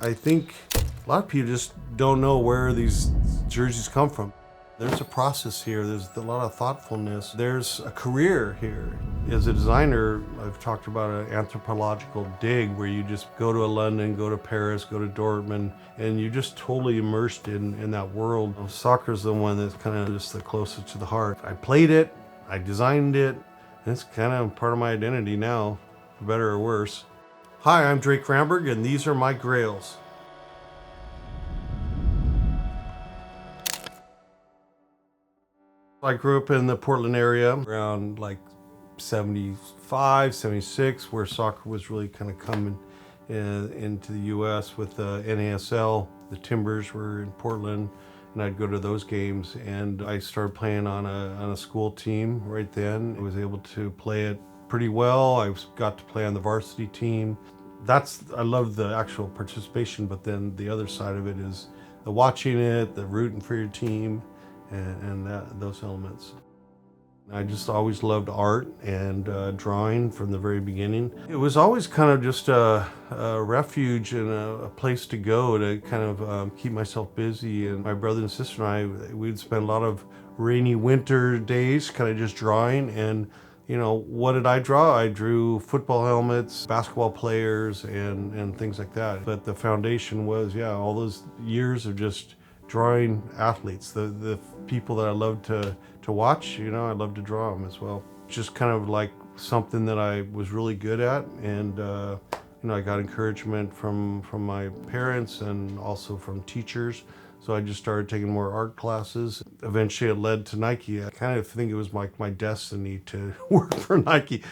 I think a lot of people just don't know where these jerseys come from. There's a process here, there's a lot of thoughtfulness, there's a career here. As a designer, I've talked about an anthropological dig where you just go to London, go to Paris, go to Dortmund, and you're just totally immersed in that world. Soccer's the one that's kind of just the closest to the heart. I played it, I designed it, and it's kind of part of my identity now, for better or worse. Hi, I'm Drake Ramberg, and these are my grails. I grew up in the Portland area around like 75, 76, where soccer was really kind of coming into the U.S. with the NASL. The Timbers were in Portland, and I'd go to those games. And I started playing on a school team right then. I was able to play it pretty well. I got to play on the varsity team. I love the actual participation, but then the other side of it is the watching it, the rooting for your team, and those elements. I just always loved art and drawing from the very beginning. It was always kind of just a refuge and a place to go to kind of keep myself busy. And my brother and sister and I, we'd spend a lot of rainy winter days kind of just drawing. And you know, what did I draw? I drew football helmets, basketball players, and things like that. But the foundation was, yeah, all those years of just drawing athletes, the people that I loved to watch. You know, I loved to draw them as well. Just kind of like something that I was really good at, and you know, I got encouragement from my parents and also from teachers. So I just started taking more art classes. Eventually it led to Nike. I kind of think it was like my destiny to work for Nike.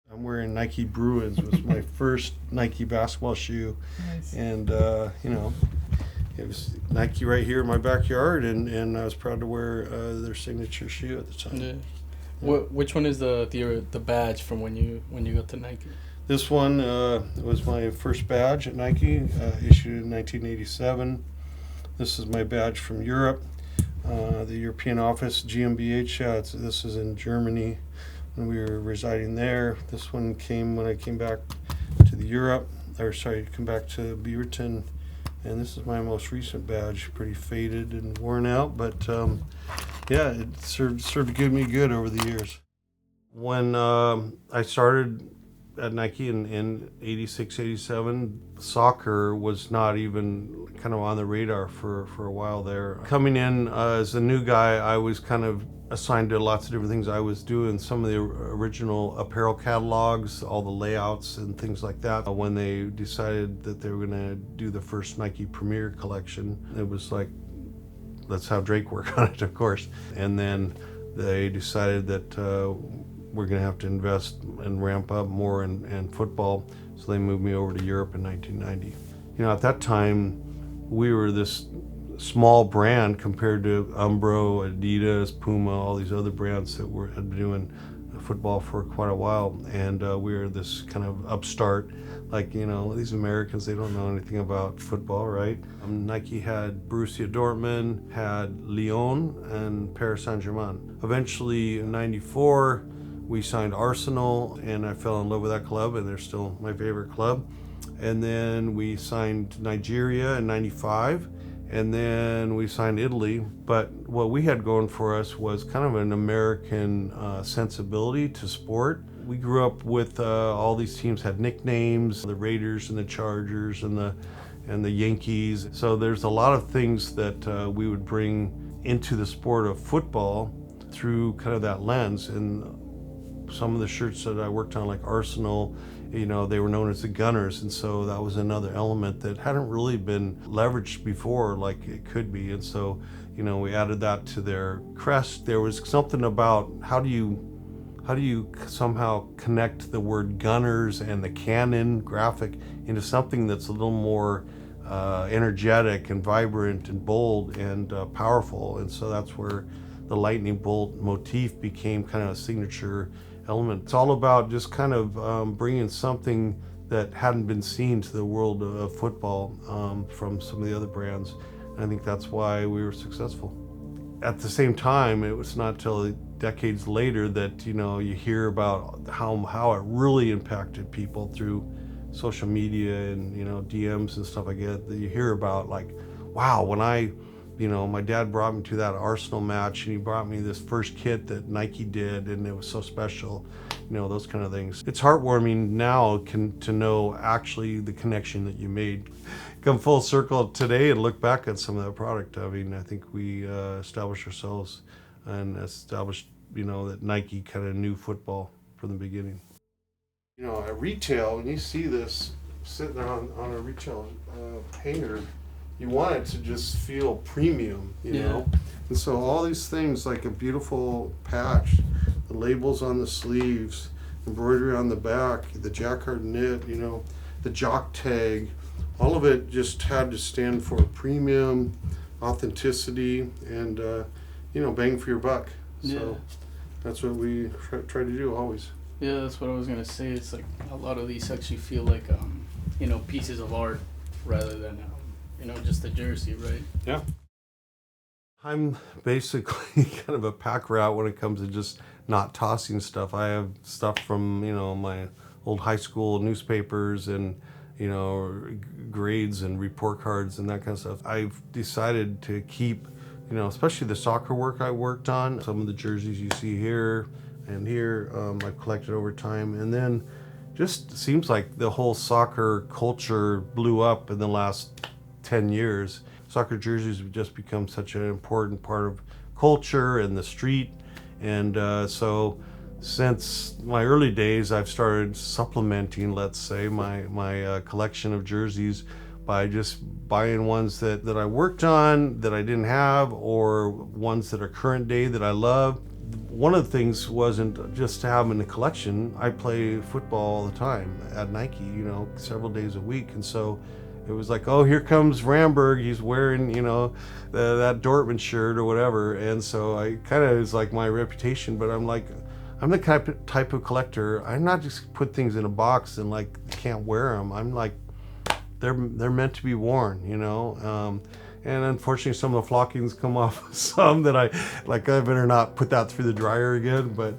I'm wearing Nike Bruins. It was my first Nike basketball shoe. Nice. And you know, it was Nike right here in my backyard, and I was proud to wear their signature shoe at the time. Yeah. Yeah. Which one is the badge from when you got to Nike? This one was my first badge at Nike, issued in 1987. This is my badge from Europe, the European office, GmbH. This is in Germany when we were residing there. This one came when I came back to come back to Beaverton. And this is my most recent badge, pretty faded and worn out, but yeah, it served me good over the years. When I started at Nike in 86, 87, soccer was not even kind of on the radar for a while there. Coming in as a new guy, I was kind of assigned to lots of different things. I was doing some of the original apparel catalogs, all the layouts and things like that. When they decided that they were going to do the first Nike Premier collection, it was like, let's have Drake work on it, of course. And then they decided that we're going to have to invest and ramp up more in football. So they moved me over to Europe in 1990. You know, at that time, we were this small brand compared to Umbro, Adidas, Puma, all these other brands that had been doing football for quite a while. And we were this kind of upstart, like, you know, these Americans, they don't know anything about football, right? Nike had Borussia Dortmund, had Lyon, and Paris Saint-Germain. Eventually, in 94, we signed Arsenal, and I fell in love with that club, and they're still my favorite club. And then we signed Nigeria in 95, and then we signed Italy. But what we had going for us was kind of an American sensibility to sport. We grew up with all these teams had nicknames, the Raiders and the Chargers and the Yankees. So there's a lot of things that we would bring into the sport of football through kind of that lens. And some of the shirts that I worked on, like Arsenal, you know, they were known as the Gunners, and so that was another element that hadn't really been leveraged before like it could be. And so, you know, we added that to their crest. There was something about how do you somehow connect the word Gunners and the cannon graphic into something that's a little more energetic and vibrant and bold and powerful. And so that's where the lightning bolt motif became kind of a signature element. It's all about just kind of bringing something that hadn't been seen to the world of football from some of the other brands. And I think that's why we were successful. At the same time, it was not till decades later that, you know, you hear about how it really impacted people through social media and, you know, DMs and stuff I get, that you hear about, like, wow, when my dad brought me to that Arsenal match and he brought me this first kit that Nike did and it was so special, you know, those kind of things. It's heartwarming now to know actually the connection that you made. Come full circle today and look back at some of that product. I mean, I think we established ourselves and established, you know, that Nike kind of knew football from the beginning. You know, at retail, when you see this sitting there on a retail hanger, you want it to just feel premium, you know? And so all these things, like a beautiful patch, the labels on the sleeves, embroidery on the back, the jacquard knit, you know, the jock tag, all of it just had to stand for premium, authenticity, and, you know, bang for your buck. So that's what we try to do always. Yeah, that's what I was gonna say. It's like a lot of these actually feel like, you know, pieces of art rather than, you know, just a jersey, right? Yeah. I'm basically kind of a pack rat when it comes to just not tossing stuff. I have stuff from, you know, my old high school newspapers and, you know, grades and report cards and that kind of stuff. I've decided to keep, you know, especially the soccer work I worked on. Some of the jerseys you see here and here, I've collected over time. And then just seems like the whole soccer culture blew up in the last 10 years. Soccer jerseys have just become such an important part of culture and the street. And so since my early days, I've started supplementing, let's say, my collection of jerseys by just buying ones that I worked on that I didn't have, or ones that are current day that I love. One of the things wasn't just to have them in the collection. I play football all the time at Nike, you know, several days a week. And so it was like, oh, here comes Ramberg. He's wearing, you know, that Dortmund shirt or whatever. And so I kind of, is like my reputation, but I'm like, I'm the type of collector. I'm not just put things in a box and like can't wear them. I'm like, they're meant to be worn, you know. And unfortunately, some of the flockings come off some that I better not put that through the dryer again. But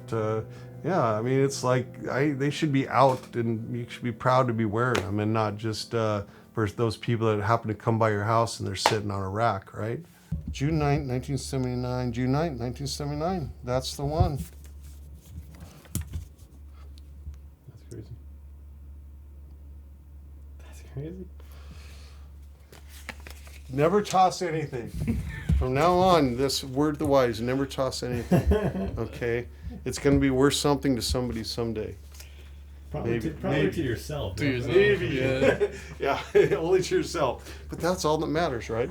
yeah, I mean, it's like they should be out, and you should be proud to be wearing them, and not just for those people that happen to come by your house and they're sitting on a rack, right? June 9th, 1979. June 9th, 1979. That's the one. That's crazy. That's crazy. Never toss anything. From now on, this word the wise, never toss anything. Okay? It's going to be worth something to somebody someday. Probably to yourself. To yourself. Maybe. Yeah. Yeah, only to yourself. But that's all that matters, right?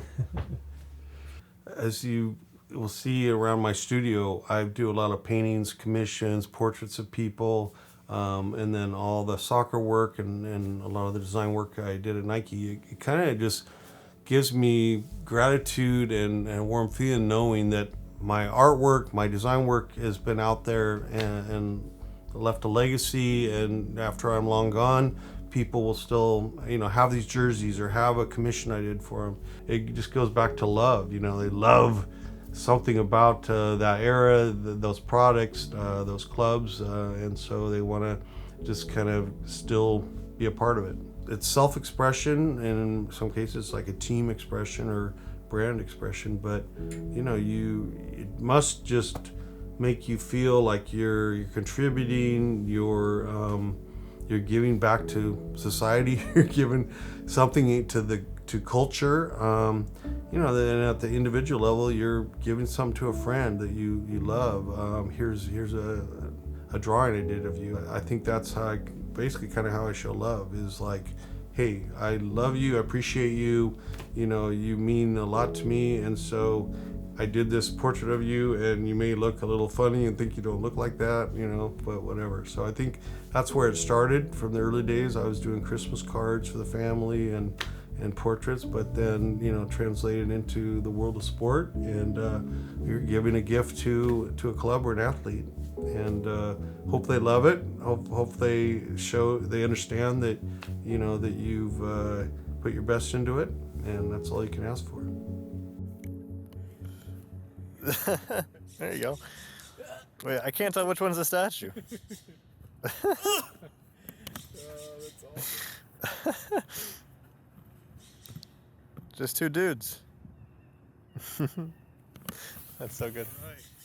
As you will see around my studio, I do a lot of paintings, commissions, portraits of people, and then all the soccer work and a lot of the design work I did at Nike. It kind of just gives me gratitude and a warm feeling knowing that my artwork, my design work has been out there and left a legacy, and after I'm long gone, people will still, you know, have these jerseys or have a commission I did for them. It just goes back to love, you know, they love something about that era, those products, those clubs, and so they want to just kind of still be a part of it. It's self-expression, and in some cases like a team expression or brand expression, but you know, it must just make you feel like you're contributing, you're giving back to society, you're giving something to culture. You know, then at the individual level, you're giving something to a friend that you love. Here's a drawing I did of you. I think that's how basically kind of how I show love, is like, hey, I love you, I appreciate you, you know, you mean a lot to me, and so I did this portrait of you, and you may look a little funny and think you don't look like that, you know, but whatever. So I think that's where it started from the early days. I was doing Christmas cards for the family and portraits, but then, you know, translated into the world of sport, and you're giving a gift to a club or an athlete, and hope they love it. Hope they understand that, you know, that you've put your best into it, and that's all you can ask for. There you go. Wait, I can't tell which one's the statue. That's awesome. Just two dudes. That's so good. Right.